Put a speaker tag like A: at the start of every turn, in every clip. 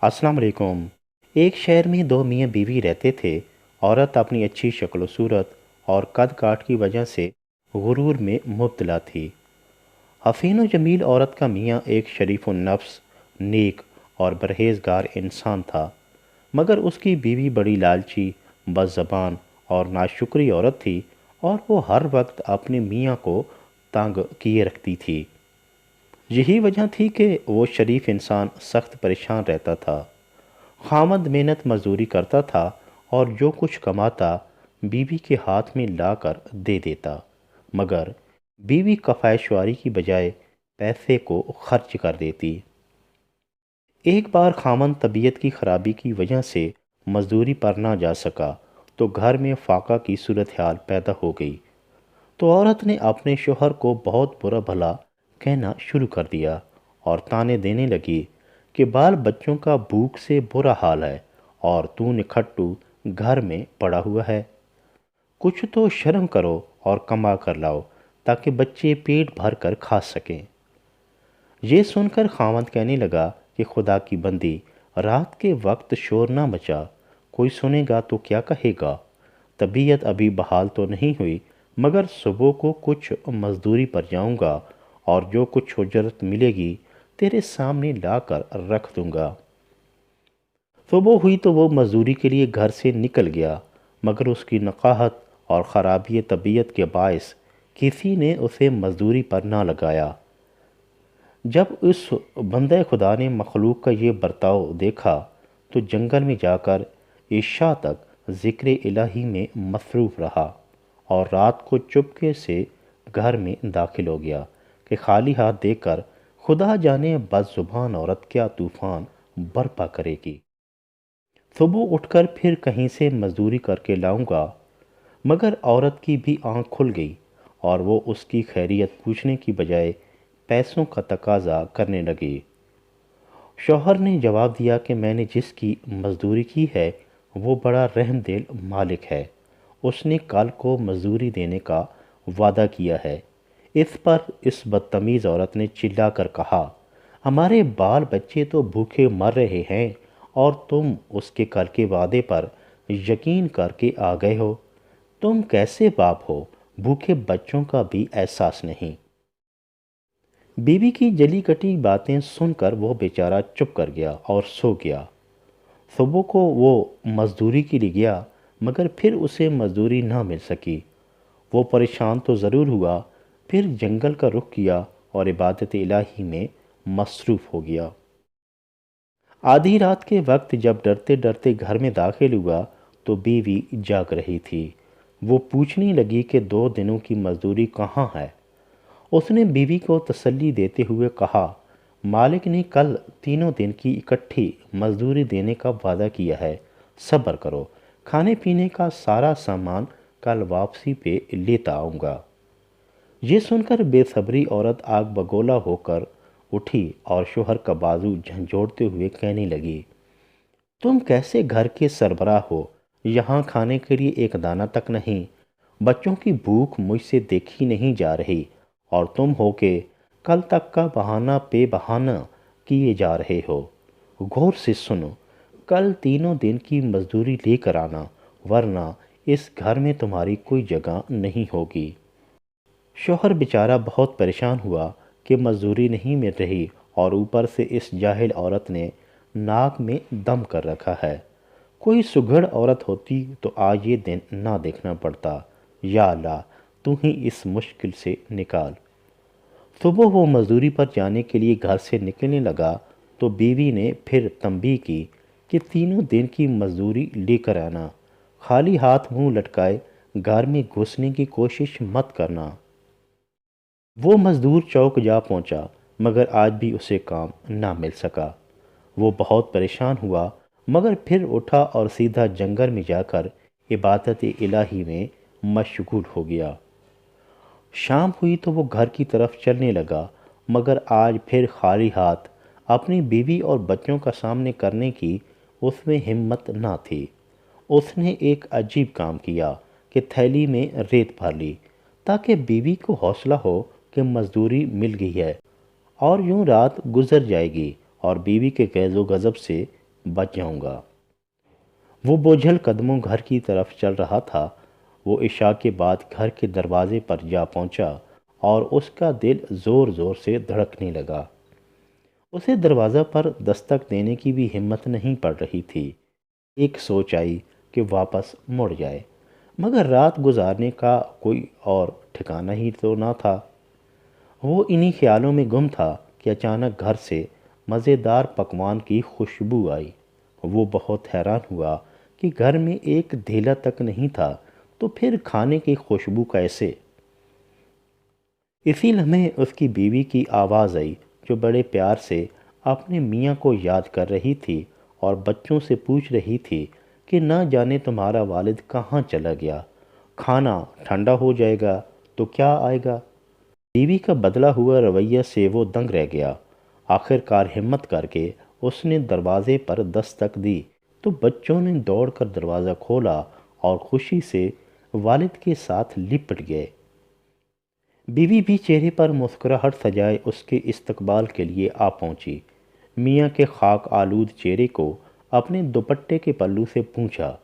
A: السلام علیکم۔ ایک شہر میں دو میاں بیوی رہتے تھے۔ عورت اپنی اچھی شکل و صورت اور قد کاٹ کی وجہ سے غرور میں مبتلا تھی۔ حسین و جمیل عورت کا میاں ایک شریف النفس، نیک اور پرہیزگار انسان تھا، مگر اس کی بیوی بڑی لالچی، بد زبان اور ناشکری عورت تھی، اور وہ ہر وقت اپنے میاں کو تنگ کیے رکھتی تھی۔ یہی وجہ تھی کہ وہ شریف انسان سخت پریشان رہتا تھا۔ خاوند محنت مزدوری کرتا تھا اور جو کچھ کماتا بیوی کے ہاتھ میں لا کر دے دیتا، مگر بیوی کفایشواری کی بجائے پیسے کو خرچ کر دیتی۔ ایک بار خاوند طبیعت کی خرابی کی وجہ سے مزدوری پر نہ جا سکا تو گھر میں فاقہ کی صورتحال پیدا ہو گئی۔ تو عورت نے اپنے شوہر کو بہت برا بھلا کہنا شروع کر دیا اور تانے دینے لگی کہ بال بچوں کا بھوک سے برا حال ہے اور تو نکھٹو گھر میں پڑا ہوا ہے۔ کچھ تو شرم کرو اور کما کر لاؤ تاکہ بچے پیٹ بھر کر کھا سکیں۔ یہ سن کر خاوند کہنے لگا کہ خدا کی بندی، رات کے وقت شور نہ مچا، کوئی سنے گا تو کیا کہے گا۔ طبیعت ابھی بحال تو نہیں ہوئی، مگر صبح کو کچھ مزدوری پر جاؤں گا اور جو کچھ اجرت ملے گی تیرے سامنے لا کر رکھ دوں گا۔ صبح ہوئی تو وہ مزدوری کے لیے گھر سے نکل گیا، مگر اس کی نقاہت اور خرابی طبیعت کے باعث کسی نے اسے مزدوری پر نہ لگایا۔ جب اس بندہ خدا نے مخلوق کا یہ برتاؤ دیکھا تو جنگل میں جا کر عشاء تک ذکر الہی میں مصروف رہا اور رات کو چپکے سے گھر میں داخل ہو گیا کہ خالی ہاتھ دیکھ کر خدا جانے بد زبان عورت کیا طوفان برپا کرے گی۔ صبح اٹھ کر پھر کہیں سے مزدوری کر کے لاؤں گا، مگر عورت کی بھی آنکھ کھل گئی اور وہ اس کی خیریت پوچھنے کی بجائے پیسوں کا تقاضا کرنے لگی۔ شوہر نے جواب دیا کہ میں نے جس کی مزدوری کی ہے وہ بڑا رحم دل مالک ہے، اس نے کل کو مزدوری دینے کا وعدہ کیا ہے۔ اس پر اس بدتمیز عورت نے چلا کر کہا، ہمارے بال بچے تو بھوکے مر رہے ہیں اور تم اس کے کل کے وعدے پر یقین کر کے آ گئے ہو۔ تم کیسے باپ ہو، بھوکے بچوں کا بھی احساس نہیں۔ بیوی کی جلی کٹی باتیں سن کر وہ بیچارہ چپ کر گیا اور سو گیا۔ صبح کو وہ مزدوری کے لیے گیا، مگر پھر اسے مزدوری نہ مل سکی۔ وہ پریشان تو ضرور ہوا، پھر جنگل کا رخ کیا اور عبادت الہی میں مصروف ہو گیا۔ آدھی رات کے وقت جب ڈرتے ڈرتے گھر میں داخل ہوا تو بیوی جاگ رہی تھی۔ وہ پوچھنے لگی کہ 2 دنوں کی مزدوری کہاں ہے؟ اس نے بیوی کو تسلی دیتے ہوئے کہا، مالک نے کل 3 دن کی اکٹھی مزدوری دینے کا وعدہ کیا ہے، صبر کرو، کھانے پینے کا سارا سامان کل واپسی پہ لیتا آؤں گا۔ یہ سن کر بے صبری عورت آگ بگولا ہو کر اٹھی اور شوہر کا بازو جھنجھوڑتے ہوئے کہنے لگی، تم کیسے گھر کے سربراہ ہو، یہاں کھانے کے لیے ایک دانہ تک نہیں، بچوں کی بھوک مجھ سے دیکھی نہیں جا رہی، اور تم ہو کہ کل تک کا بہانہ پہ بہانہ کیے جا رہے ہو۔ غور سے سنو، کل 3 دن کی مزدوری لے کر آنا، ورنہ اس گھر میں تمہاری کوئی جگہ نہیں ہوگی۔ شوہر بیچارہ بہت پریشان ہوا کہ مزدوری نہیں مل رہی اور اوپر سے اس جاہل عورت نے ناک میں دم کر رکھا ہے۔ کوئی سگھڑ عورت ہوتی تو آج یہ دن نہ دیکھنا پڑتا۔ یا اللہ، تو ہی اس مشکل سے نکال۔ صبح وہ مزدوری پر جانے کے لیے گھر سے نکلنے لگا تو بیوی نے پھر تنبیہ کی کہ 3 دن کی مزدوری لے کر آنا، خالی ہاتھ منہ لٹکائے گھر میں گھسنے کی کوشش مت کرنا۔ وہ مزدور چوک جا پہنچا، مگر آج بھی اسے کام نہ مل سکا۔ وہ بہت پریشان ہوا، مگر پھر اٹھا اور سیدھا جنگل میں جا کر عبادت الہی میں مشغول ہو گیا۔ شام ہوئی تو وہ گھر کی طرف چلنے لگا، مگر آج پھر خالی ہاتھ اپنی بیوی اور بچوں کا سامنے کرنے کی اس میں ہمت نہ تھی۔ اس نے ایک عجیب کام کیا کہ تھیلی میں ریت بھر لی تاکہ بیوی کو حوصلہ ہو کہ مزدوری مل گئی ہے اور یوں رات گزر جائے گی اور بیوی کے غیظ و غضب سے بچ جاؤں گا۔ وہ بوجھل قدموں گھر کی طرف چل رہا تھا۔ وہ عشاء کے بعد گھر کے دروازے پر جا پہنچا اور اس کا دل زور زور سے دھڑکنے لگا۔ اسے دروازہ پر دستک دینے کی بھی ہمت نہیں پڑ رہی تھی۔ ایک سوچ آئی کہ واپس مڑ جائے، مگر رات گزارنے کا کوئی اور ٹھکانہ ہی تو نہ تھا۔ وہ انہی خیالوں میں گم تھا کہ اچانک گھر سے مزیدار پکوان کی خوشبو آئی۔ وہ بہت حیران ہوا کہ گھر میں ایک دھیلا تک نہیں تھا، تو پھر کھانے کی خوشبو کیسے؟ اسی لمحے اس کی بیوی کی آواز آئی، جو بڑے پیار سے اپنے میاں کو یاد کر رہی تھی اور بچوں سے پوچھ رہی تھی کہ نہ جانے تمہارا والد کہاں چلا گیا، کھانا ٹھنڈا ہو جائے گا تو کیا آئے گا؟ بیوی کا بدلا ہوا رویہ سے وہ دنگ رہ گیا۔ آخر کار ہمت کر کے اس نے دروازے پر دستک دی تو بچوں نے دوڑ کر دروازہ کھولا اور خوشی سے والد کے ساتھ لپٹ گئے۔ بیوی بھی چہرے پر مسکراہٹ سجائے اس کے استقبال کے لیے آ پہنچی۔ میاں کے خاک آلود چہرے کو اپنے دوپٹے کے پلو سے پونچھا۔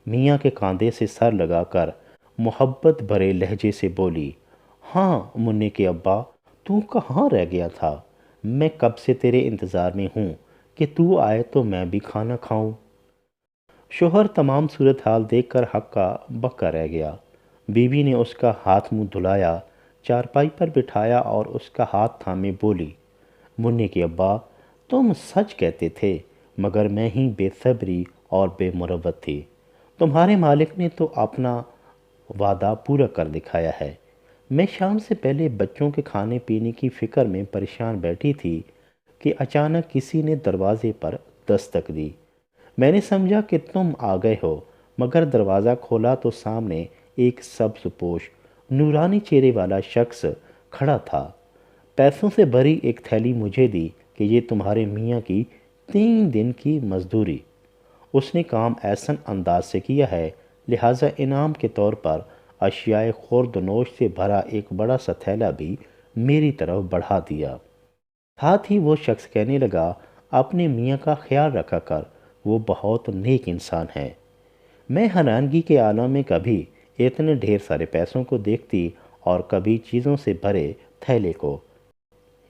A: میاں کے کاندھے سے سر لگا کر محبت بھرے لہجے سے بولی، ہاں منی کے ابا، تو کہاں رہ گیا تھا؟ میں کب سے تیرے انتظار میں ہوں کہ تو آئے تو میں بھی کھانا کھاؤں۔ شوہر تمام صورتحال دیکھ کر ہکا بکا رہ گیا۔ بیوی نے اس کا ہاتھ منہ دھلایا، چارپائی پر بٹھایا اور اس کا ہاتھ تھامے بولی، منی کے ابا، تم سچ کہتے تھے، مگر میں ہی بے صبری اور بے مروت تھی۔ تمہارے مالک نے تو اپنا وعدہ پورا کر دکھایا ہے۔ میں شام سے پہلے بچوں کے کھانے پینے کی فکر میں پریشان بیٹھی تھی کہ اچانک کسی نے دروازے پر دستک دی۔ میں نے سمجھا کہ تم آ گئے ہو، مگر دروازہ کھولا تو سامنے ایک سبز پوش نورانی چہرے والا شخص کھڑا تھا۔ پیسوں سے بھری ایک تھیلی مجھے دی کہ یہ تمہارے میاں کی 3 دن کی مزدوری۔ اس نے کام احسن انداز سے کیا ہے، لہٰذا انعام کے طور پر اشیاء خورد و نوش سے بھرا ایک بڑا سا تھیلا بھی میری طرف بڑھا دیا۔ ساتھ ہی وہ شخص کہنے لگا، اپنے میاں کا خیال رکھا کر، وہ بہت نیک انسان ہے۔ میں حیرانگی کے عالم میں کبھی اتنے ڈھیر سارے پیسوں کو دیکھتی اور کبھی چیزوں سے بھرے تھیلے کو۔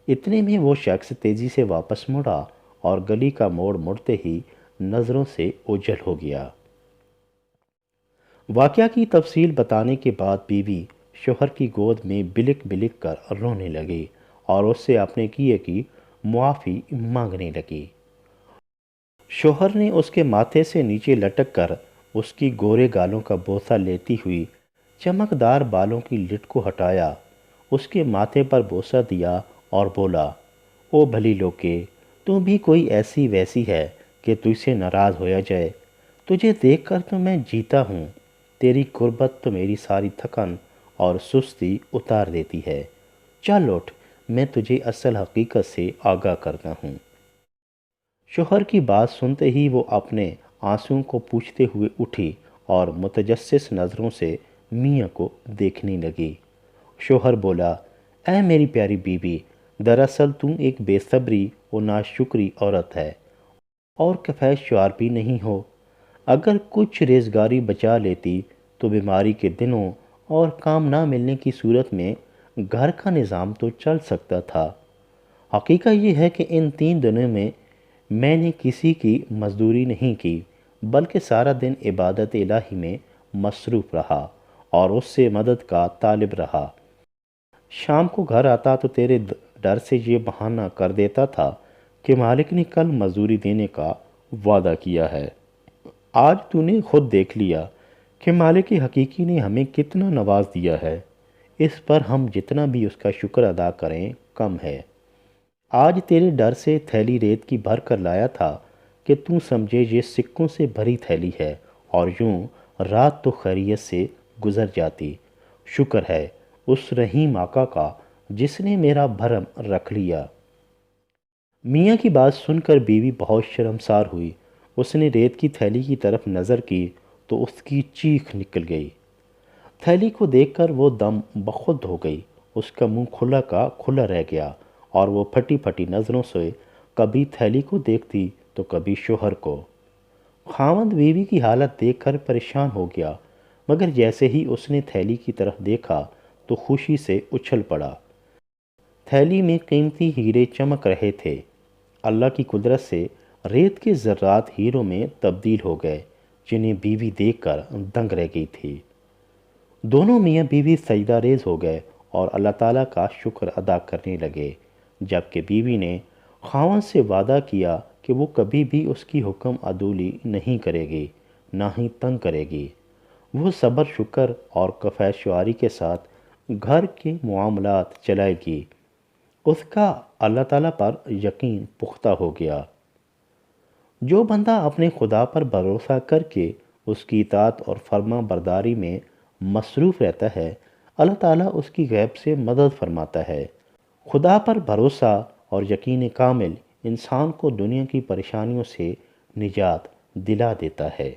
A: اتنے میں وہ شخص تیزی سے واپس مڑا اور گلی کا موڑ مڑتے ہی نظروں سے اوجھل ہو گیا۔ واقعہ کی تفصیل بتانے کے بعد بیوی شوہر کی گود میں بلک بلک کر رونے لگی اور اس سے اپنے کیے کی معافی مانگنے لگی۔ شوہر نے اس کے ماتھے سے نیچے لٹک کر اس کی گورے گالوں کا بوسہ لیتی ہوئی چمکدار بالوں کی لٹ کو ہٹایا، اس کے ماتھے پر بوسہ دیا اور بولا، او بھلی لوکے، تو بھی کوئی ایسی ویسی ہے کہ تجھ سے ناراض ہویا جائے؟ تجھے دیکھ کر تو میں جیتا ہوں، تیری قربت تو میری ساری تھکن اور سستی اتار دیتی ہے۔ چل اٹھ، میں تجھے اصل حقیقت سے آگاہ کرتا ہوں۔ شوہر کی بات سنتے ہی وہ اپنے آنسوؤں کو پوچھتے ہوئے اٹھی اور متجسس نظروں سے میاں کو دیکھنے لگی۔ شوہر بولا، اے میری پیاری بیوی، دراصل تم ایک بے صبری و ناشکری عورت ہے اور کفیش شعار بھی نہیں ہو۔ اگر کچھ ریزگاری بچا لیتی تو بیماری کے دنوں اور کام نہ ملنے کی صورت میں گھر کا نظام تو چل سکتا تھا۔ حقیقت یہ ہے کہ ان 3 دنوں میں نے کسی کی مزدوری نہیں کی، بلکہ سارا دن عبادت الہی میں مصروف رہا اور اس سے مدد کا طالب رہا۔ شام کو گھر آتا تو تیرے ڈر سے یہ بہانہ کر دیتا تھا کہ مالک نے کل مزدوری دینے کا وعدہ کیا ہے۔ آج تو نے خود دیکھ لیا کہ مالک حقیقی نے ہمیں کتنا نواز دیا ہے، اس پر ہم جتنا بھی اس کا شکر ادا کریں کم ہے۔ آج تیرے ڈر سے تھیلی ریت کی بھر کر لایا تھا کہ تو سمجھے یہ سکوں سے بھری تھیلی ہے، اور یوں رات تو خیریت سے گزر جاتی۔ شکر ہے اس رحیم آقا کا جس نے میرا بھرم رکھ لیا۔ میاں کی بات سن کر بیوی بہت شرمسار ہوئی۔ اس نے ریت کی تھیلی کی طرف نظر کی تو اس کی چیخ نکل گئی۔ تھیلی کو دیکھ کر وہ دم بخود ہو گئی۔ اس کا منہ کھلا کا کھلا رہ گیا اور وہ پھٹی پھٹی نظروں سے کبھی تھیلی کو دیکھتی تو کبھی شوہر کو۔ خاوند بیوی کی حالت دیکھ کر پریشان ہو گیا، مگر جیسے ہی اس نے تھیلی کی طرف دیکھا تو خوشی سے اچھل پڑا۔ تھیلی میں قیمتی ہیرے چمک رہے تھے۔ اللہ کی قدرت سے ریت کے ذرات ہیروں میں تبدیل ہو گئے، جنہیں بیوی دیکھ کر دنگ رہ گئی تھی۔ دونوں میاں بیوی سجدہ ریز ہو گئے اور اللہ تعالیٰ کا شکر ادا کرنے لگے، جبکہ بیوی نے خاوند سے وعدہ کیا کہ وہ کبھی بھی اس کی حکم عدولی نہیں کرے گی، نہ ہی تنگ کرے گی۔ وہ صبر، شکر اور کفایت شعاری کے ساتھ گھر کے معاملات چلائے گی۔ اس کا اللہ تعالیٰ پر یقین پختہ ہو گیا۔ جو بندہ اپنے خدا پر بھروسہ کر کے اس کی اطاعت اور فرما برداری میں مصروف رہتا ہے، اللہ تعالیٰ اس کی غیب سے مدد فرماتا ہے۔ خدا پر بھروسہ اور یقین کامل انسان کو دنیا کی پریشانیوں سے نجات دلا دیتا ہے۔